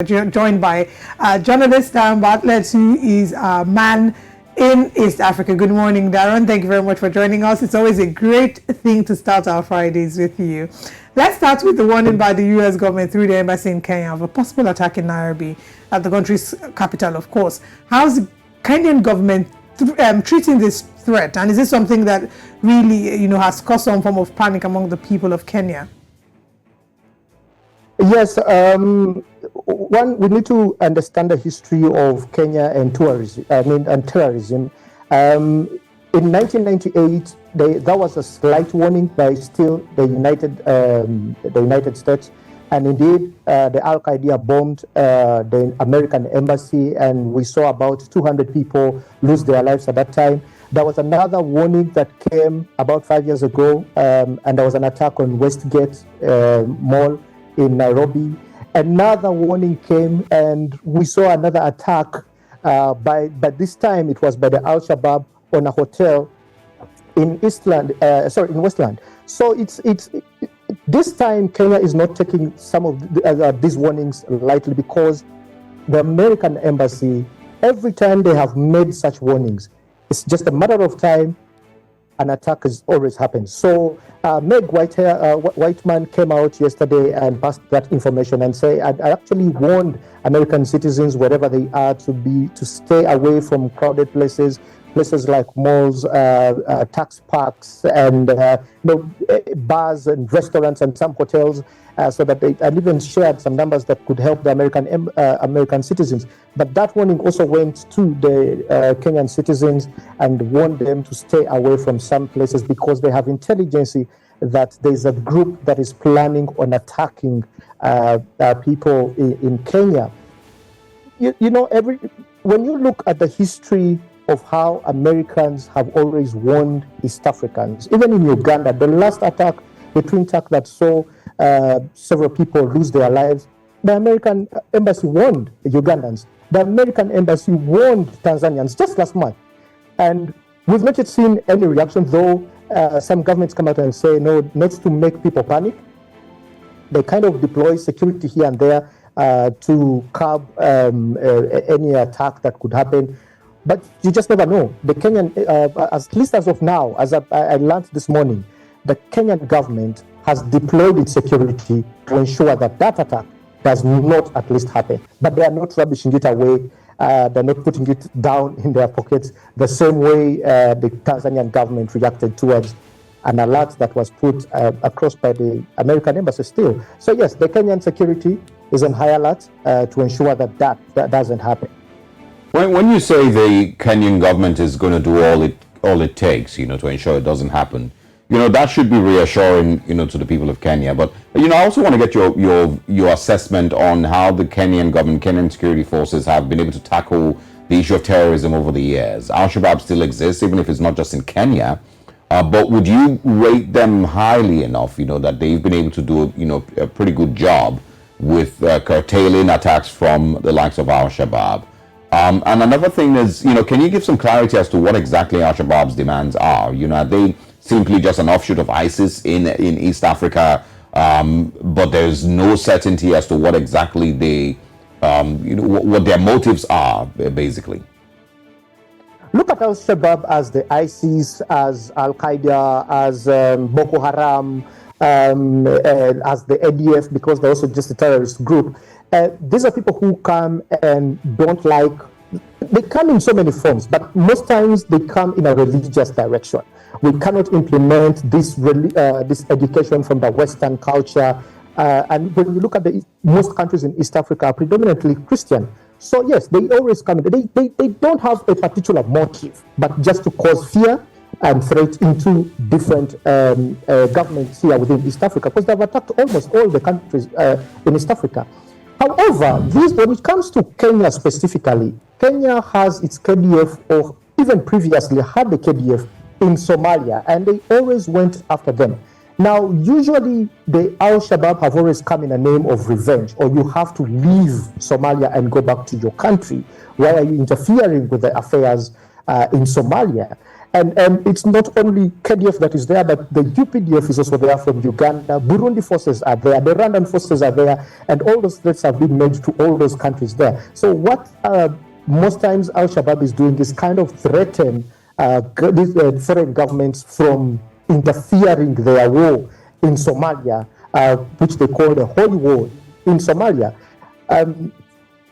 Joined by journalist Daron Bartlett, who is a man in East Africa. Good morning, Daron. Thank you very much for joining us. It's always a great thing to start our Fridays with you. Let's start with the warning by the U.S. government through the embassy in Kenya of a possible attack in Nairobi, at the country's capital, of course. How's the Kenyan government treating this threat? And is this something that really, has caused some form of panic among the people of Kenya? Yes, we need to understand the history of Kenya and tourism. And terrorism. In 1998, there was a slight warning by still the United States, and indeed the Al Qaeda bombed the American embassy, and we saw about 200 people lose their lives at that time. There was another warning that came about 5 years ago, and there was an attack on Westgate Mall in Nairobi. Another warning came, and we saw another attack. But this time it was by the Al-Shabaab on a hotel in Westland. So it's this time Kenya is not taking some of these warnings lightly, because the American embassy, every time they have made such warnings, it's just a matter of time. An attack has always happened. So Meg Whiteman came out yesterday and passed that information and say, I actually warned American citizens wherever they are to stay away from crowded places like malls, tax parks, and bars and restaurants and some hotels, so that they even shared some numbers that could help the American citizens. But that warning also went to the Kenyan citizens and warned them to stay away from some places, because they have intelligence that there's a group that is planning on attacking people in Kenya. When you look at the history of how Americans have always warned East Africans, even in Uganda, the last attack, the twin attack that saw several people lose their lives, the American embassy warned the Ugandans. The American embassy warned Tanzanians just last month. And we've not yet seen any reaction, though some governments come out and say, no, not to make people panic. They kind of deploy security here and there to curb any attack that could happen. But you just never know. The Kenyan, at least as of now, as I learned this morning, the Kenyan government has deployed its security to ensure that attack does not at least happen. But they are not rubbishing it away. They're not putting it down in their pockets the same way the Tanzanian government reacted towards an alert that was put across by the American embassy still. So yes, the Kenyan security is on high alert to ensure that doesn't happen. When you say the Kenyan government is going to do all it takes, to ensure it doesn't happen, that should be reassuring, to the people of Kenya. But I also want to get your assessment on how the Kenyan government, Kenyan security forces have been able to tackle the issue of terrorism over the years. Al-Shabaab still exists, even if it's not just in Kenya. But would you rate them highly enough, that they've been able to do, a pretty good job with curtailing attacks from the likes of Al-Shabaab? And another thing is, can you give some clarity as to what exactly Al-Shabaab's demands are? Are they simply just an offshoot of ISIS in East Africa, but there's no certainty as to what exactly they, what their motives are, basically? Look at Al-Shabaab as the ISIS, as Al-Qaeda, as Boko Haram, as the ADF, because they're also just a terrorist group. These are people who come and don't like. They come in so many forms, but most times they come in a religious direction. We cannot implement this education from the Western culture. And when you look at most countries in East Africa are predominantly Christian. So yes, they always come in. They don't have a particular motive, but just to cause fear and threat into different governments here within East Africa, because they've attacked almost all the countries in East Africa. However, when it comes to Kenya specifically, Kenya has its KDF, or even previously had the KDF in Somalia, and they always went after them. Now, usually the Al-Shabaab have always come in a name of revenge, or you have to leave Somalia and go back to your country. Why are you interfering with the affairs in Somalia? And it's not only KDF that is there, but the UPDF is also there from Uganda. Burundi forces are there. The Rwandan forces are there. And all those threats have been made to all those countries there. So what most times Al-Shabaab is doing is kind of threaten these foreign governments from interfering their war in Somalia, which they call the Holy War in Somalia.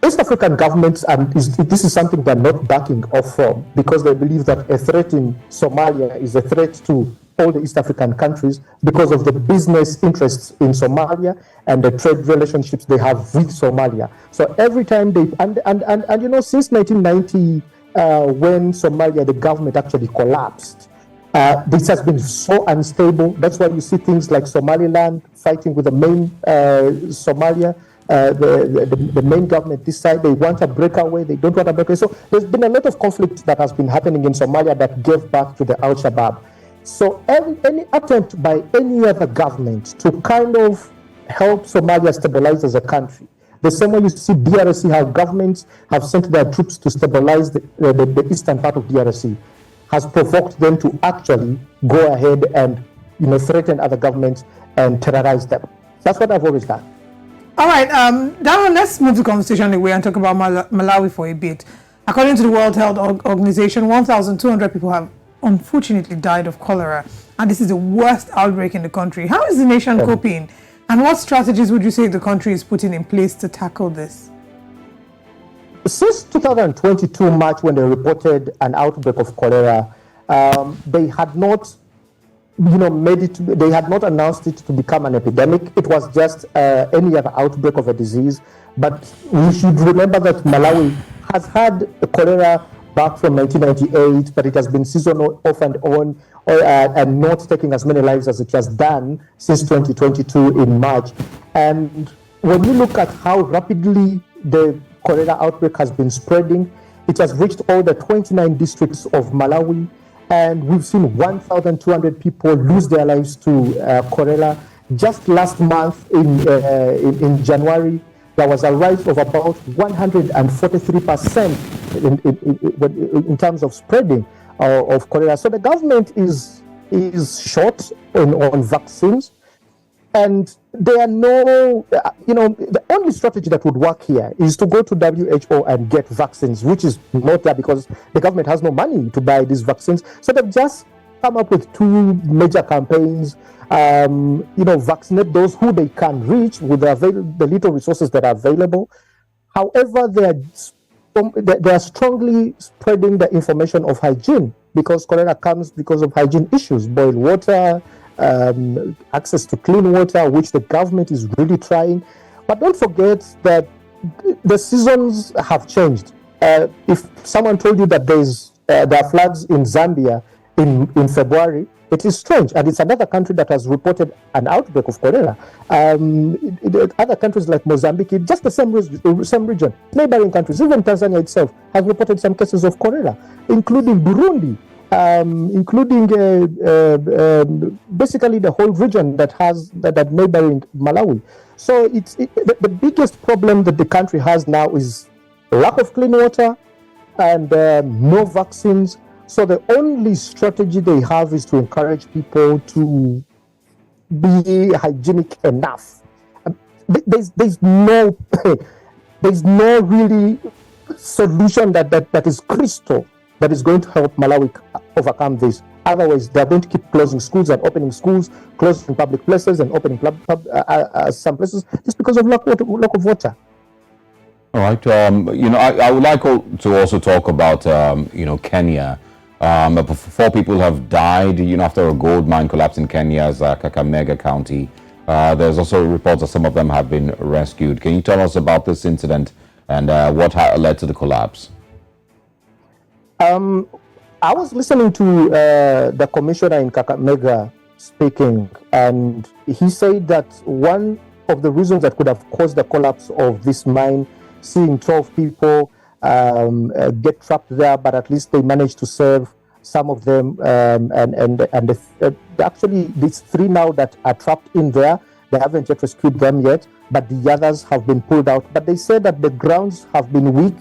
East African governments, and this is something they're not backing off from, because they believe that a threat in Somalia is a threat to all the East African countries because of the business interests in Somalia and the trade relationships they have with Somalia. So every time they, and you know, since 1990, when Somalia, the government actually collapsed, this has been so unstable. That's why you see things like Somaliland fighting with the main Somalia. The main government this side, they want a breakaway, they don't want a breakaway. So there's been a lot of conflict that has been happening in Somalia that gave back to the Al-Shabaab. So any attempt by any other government to kind of help Somalia stabilize as a country, the same way you see DRC, how governments have sent their troops to stabilize the eastern part of DRC, has provoked them to actually go ahead and, you know, threaten other governments and terrorize them. That's what I've always done. All right, Daron, let's move the conversation away and talk about Malawi for a bit. According to the World Health Organization, 1,200 people have unfortunately died of cholera, and this is the worst outbreak in the country. How is the nation coping, and what strategies would you say the country is putting in place to tackle this? Since 2022 March, when they reported an outbreak of cholera, they had not, you know, they had not announced it to become an epidemic. It was just any other outbreak of a disease. But we should remember that Malawi has had cholera back from 1998, but it has been seasonal, off and on, and not taking as many lives as it has done since 2022 in March. And when you look at how rapidly the cholera outbreak has been spreading, it has reached all the 29 districts of Malawi. And we've seen 1,200 people lose their lives to cholera. Just last month in January, there was a rise of about 143% in terms of spreading of cholera. So the government is short on vaccines. And there are no, you know, the only strategy that would work here is to go to WHO and get vaccines, which is not there because the government has no money to buy these vaccines. So they've just come up with two major campaigns, you know, vaccinate those who they can reach with the little resources that are available. However, they are strongly spreading the information of hygiene, because cholera comes because of hygiene issues, boiled water, access to clean water, which the government is really trying. But don't forget that the seasons have changed. If someone told you that there are floods in Zambia in February, it is strange. And it's another country that has reported an outbreak of cholera. Other countries like Mozambique, just the same region, neighboring countries, even Tanzania itself, has reported some cases of cholera, including Burundi. Including basically the whole region that has that neighboring Malawi. So the biggest problem that the country has now is lack of clean water and no vaccines. So the only strategy they have is to encourage people to be hygienic enough. There's no really solution that is crystal that is going to help Malawi overcome this. Otherwise, they're going to keep closing schools and opening schools, closing public places and opening some places just because of lack of water. All right. You know, I would like to also talk about, you know, Kenya. 4 people have died, you know, after a gold mine collapsed in Kenya's Kakamega County. There's also reports that some of them have been rescued. Can you tell us about this incident and what led to the collapse? I was listening to the commissioner in Kakamega speaking, and he said that one of the reasons that could have caused the collapse of this mine, seeing 12 people get trapped there, but at least they managed to save some of them, and actually these 3 now that are trapped in there, they haven't yet rescued them yet, but the others have been pulled out. But they said that the grounds have been weak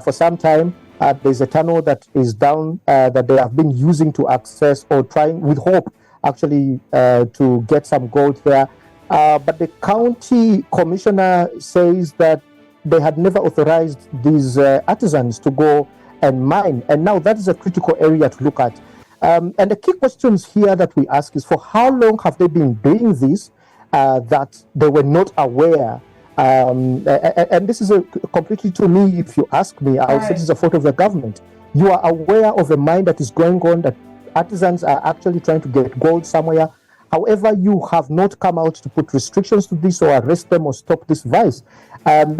for some time. There's a tunnel that is down that they have been using to access or trying with hope actually to get some gold there. But the county commissioner says that they had never authorized these artisans to go and mine. And now that is a critical area to look at. And the key questions here that we ask is, for how long have they been doing this that they were not aware? And this is completely, to me, if you ask me, I would say this is a fault of the government. You are aware of a mine that is going on, that artisans are actually trying to get gold somewhere. However, you have not come out to put restrictions to this or arrest them or stop this vice. And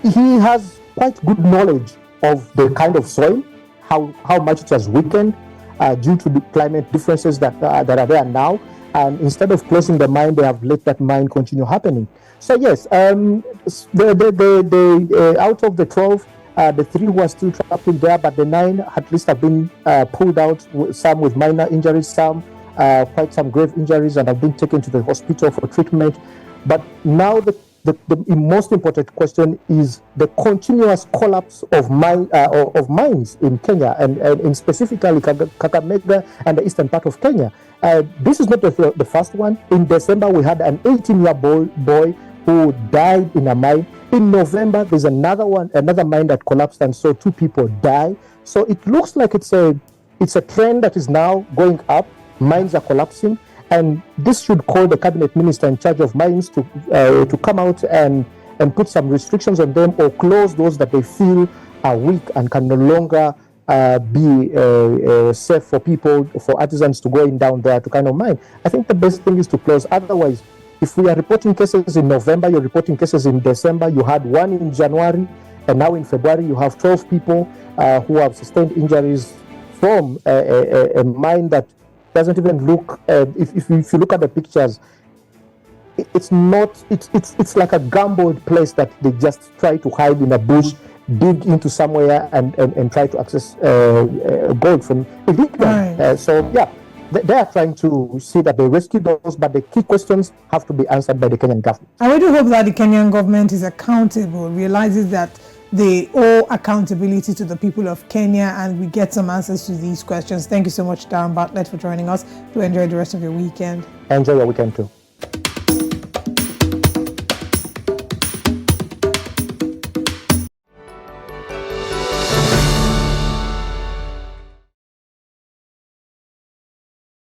he has quite good knowledge of the kind of soil, how much it has weakened due to the climate differences that are there now. And instead of closing the mine, they have let that mine continue happening. So yes, out of the 12, the 3 who are still trapped in there, but the 9 at least have been pulled out, some with minor injuries, some quite some grave injuries, and have been taken to the hospital for treatment. But now the most important question is the continuous collapse of mines in Kenya, and specifically Kakamega and the eastern part of Kenya. This is not the first one. In December, we had an 18-year-old boy who died in a mine. In November, there's another mine that collapsed and saw 2 people die. So it looks like it's a trend that is now going up. Mines are collapsing, and this should call the cabinet minister in charge of mines to come out and put some restrictions on them, or close those that they feel are weak and can no longer be safe for people, for artisans to go in down there to kind of mine. I think the best thing is to close. Otherwise, if we are reporting cases in November, you're reporting cases in December, you had 1 in January, and now in February you have 12 people who have sustained injuries from a mine that doesn't even look, if you look at the pictures, it's like a gambled place that they just try to hide in a bush, dig into somewhere and try to access gold from illegally. So yeah, they are trying to see that they rescue those, but the key questions have to be answered by the Kenyan government. I really hope that the Kenyan government is accountable, realizes that they owe accountability to the people of Kenya, and we get some answers to these questions. Thank you so much, Daron Bartlett, for joining us. Do enjoy the rest of your weekend. Enjoy your weekend too.